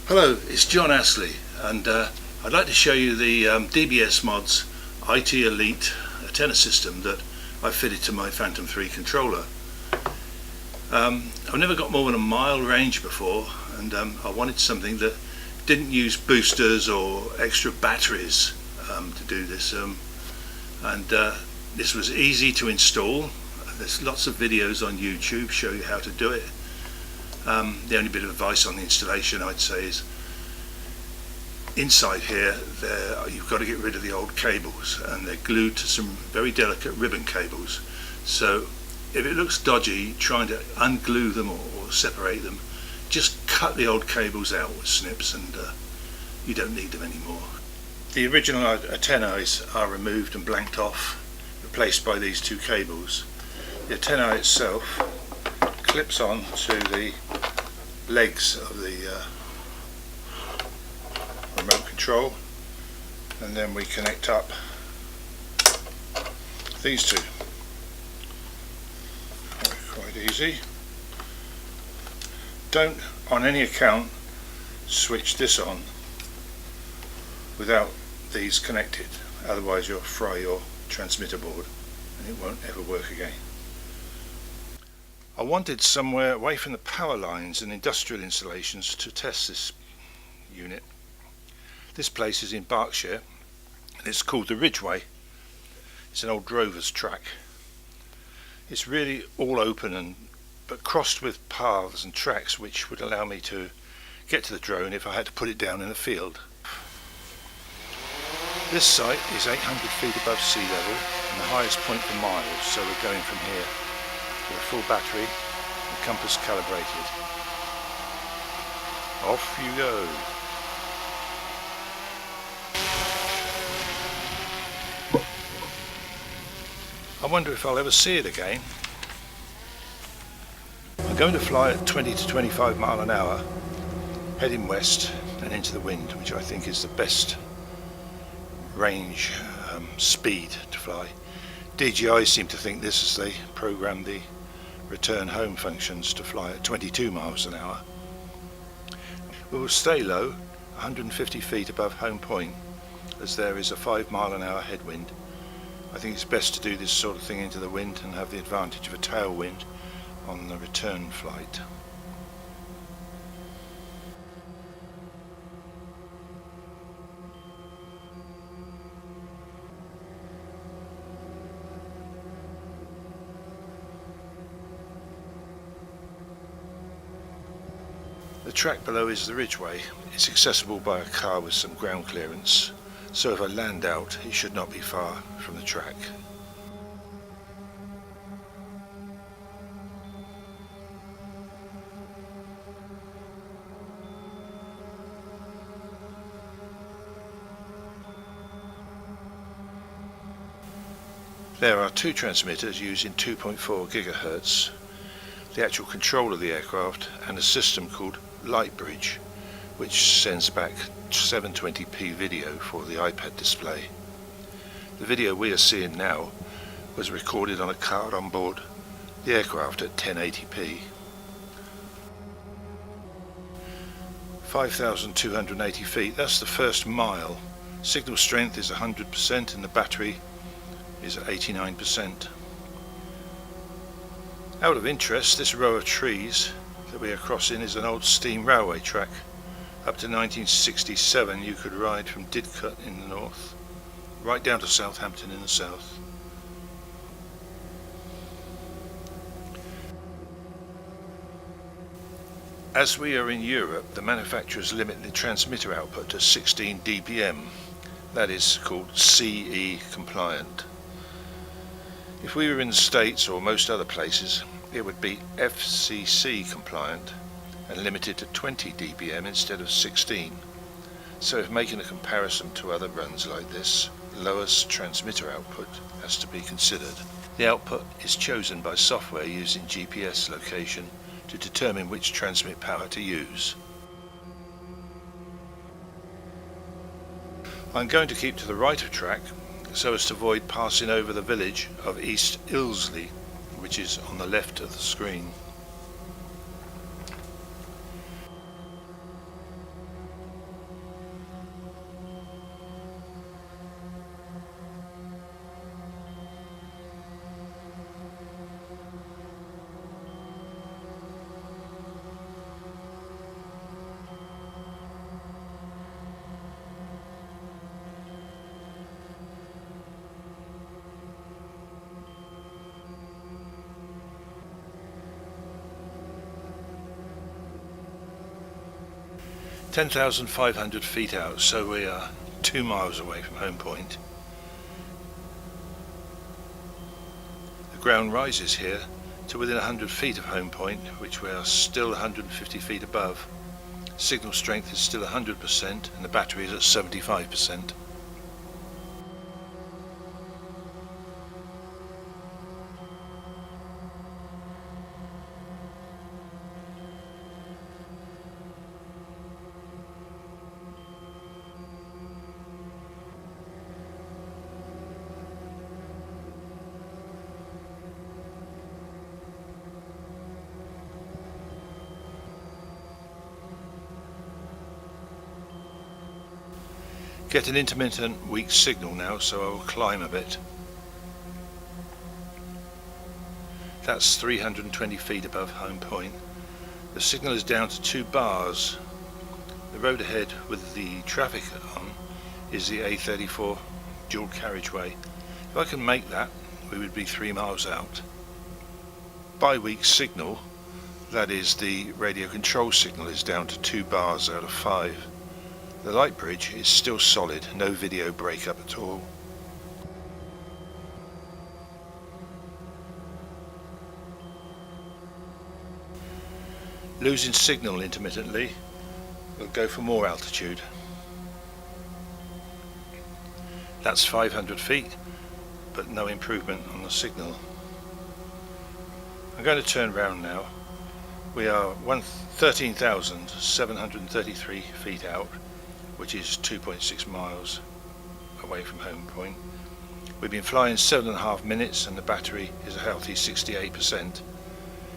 Hello, it's John Astley, and I'd like to show you the DBS Mods IT Elite antenna system that I fitted to my Phantom 3 controller. I've never got more than a mile range before, and I wanted something that didn't use boosters or extra batteries to do this, and this was easy to install. There's lots of videos on YouTube show you how to do it. The only bit of advice on the installation I'd say is inside here you've got to get rid of the old cables, and they're glued to some very delicate ribbon cables, so if it looks dodgy trying to unglue them or separate them, just cut the old cables out with snips and you don't need them anymore. The original antennae are removed and blanked off, replaced by these two cables. The antenna itself clips on to the legs of the remote control, and then we connect up these two. Quite easy. Don't on any account switch this on without these connected, otherwise you'll fry your transmitter board and it won't ever work again. I wanted somewhere away from the power lines and industrial installations to test this unit. This place is in Berkshire and it's called the Ridgeway. It's an old drover's track. It's really all open but crossed with paths and tracks which would allow me to get to the drone if I had to put it down in a field. This site is 800 feet above sea level and the highest point for miles, so we're going from here with a full battery and compass calibrated. Off you go. I wonder if I'll ever see it again. I'm going to fly at 20 to 25 mile an hour, heading west and into the wind, which I think is the best range speed to fly. DJI seem to think this as they program the return home functions to fly at 22 miles an hour. We will stay low, 150 feet above home point, as there is a 5 mile an hour headwind. I think it's best to do this sort of thing into the wind and have the advantage of a tailwind on the return flight. The track below is the Ridgeway. It's accessible by a car with some ground clearance, so if I land out it should not be far from the track. There are two transmitters using 2.4 GHz, the actual control of the aircraft, and a system called Lightbridge, which sends back 720p video for the iPad display. The video we are seeing now was recorded on a card on board the aircraft at 1080p. 5,280 feet, that's the first mile. Signal strength is 100% and the battery is at 89%. Out of interest, this row of trees that we are crossing is an old steam railway track. Up to 1967 you could ride from Didcot in the north right down to Southampton in the south. As we are in Europe, the manufacturers limit the transmitter output to 16 dBm. That is called CE compliant. If we were in the States or most other places, it would be FCC compliant and limited to 20 dBm instead of 16. So if making a comparison to other runs like this, lowest transmitter output has to be considered. The output is chosen by software using GPS location to determine which transmit power to use. I'm going to keep to the right of track so as to avoid passing over the village of East Ilsley, which is on the left of the screen. 10,500 feet out, so we are 2 miles away from home point. The ground rises here to within 100 feet of home point, which we are still 150 feet above. Signal strength is still 100% and the battery is at 75%. Get an intermittent weak signal now, so I will climb a bit. That's 320 feet above home point. The signal is down to 2 bars. The road ahead with the traffic on is the A34 dual carriageway. If I can make that, we would be 3 miles out. By weak signal, that is the radio control signal, is down to 2 bars out of 5. The light bridge is still solid, no video breakup at all. Losing signal intermittently, we'll go for more altitude. That's 500 feet, but no improvement on the signal. I'm going to turn round now. We are 13,733 feet out, which is 2.6 miles away from home point. We've been flying 7.5 minutes and the battery is a healthy 68%.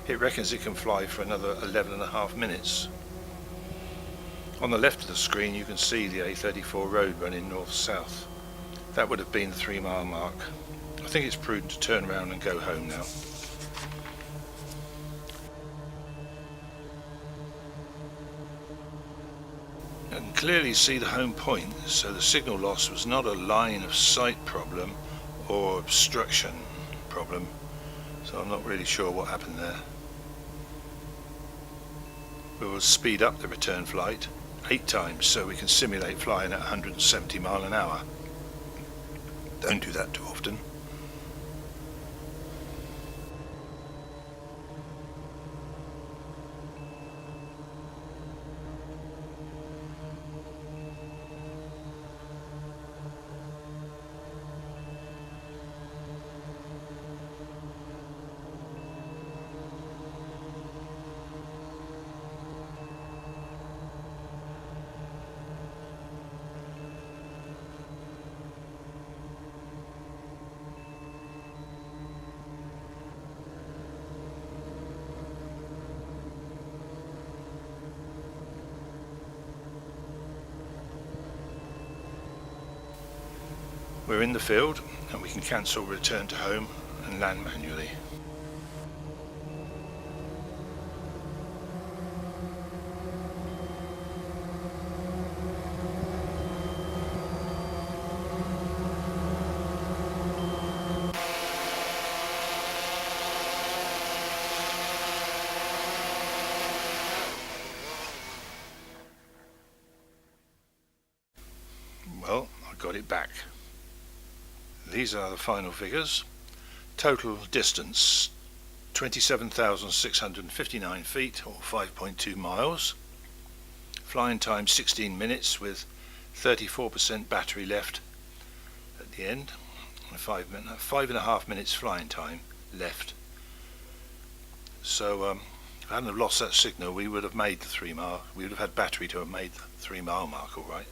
It reckons it can fly for another 11.5 minutes. On the left of the screen you can see the A34 road running north-south. That would have been the 3 mile mark. I think it's prudent to turn around and go home now. And clearly see the home point, so the signal loss was not a line of sight problem or obstruction problem, so I'm not really sure what happened there. We will speed up the return flight 8 times so we can simulate flying at 170 miles an hour. Don't do that too often. We're in the field and we can cancel return to home and land manually. Well, I got it back. These are the final figures. Total distance 27,659 feet or 5.2 miles. Flying time 16 minutes with 34% battery left at the end. 5.5 minutes flying time left. So if I hadn't have lost that signal, we would have made the 3 mile. We would have had battery to have made the 3 mile mark, all right.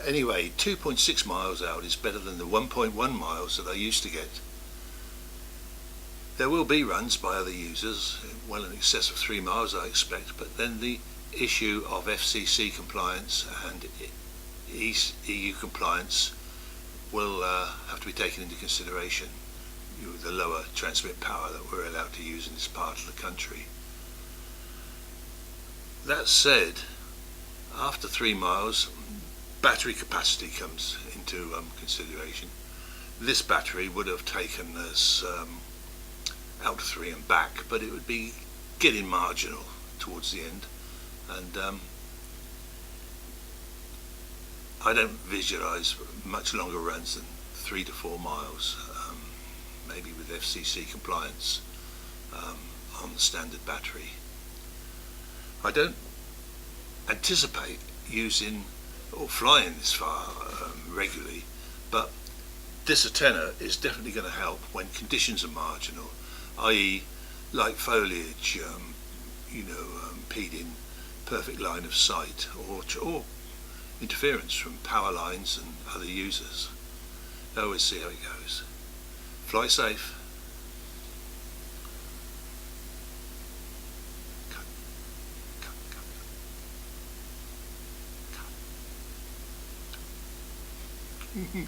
Anyway, 2.6 miles out is better than the 1.1 miles that I used to get. There will be runs by other users, well in excess of 3 miles I expect, but then the issue of FCC compliance and EU compliance will have to be taken into consideration. The lower transmit power that we're allowed to use in this part of the country. That said, after 3 miles, battery capacity comes into consideration. This battery would have taken us out to 3 and back, but it would be getting marginal towards the end. and I don't visualise much longer runs than 3 to 4 miles, maybe with FCC compliance on the standard battery. I don't anticipate using or flying this far regularly, but this antenna is definitely going to help when conditions are marginal, i.e. light foliage, impeding perfect line of sight, or interference from power lines and other users. Always see how it goes. Fly safe. Cut.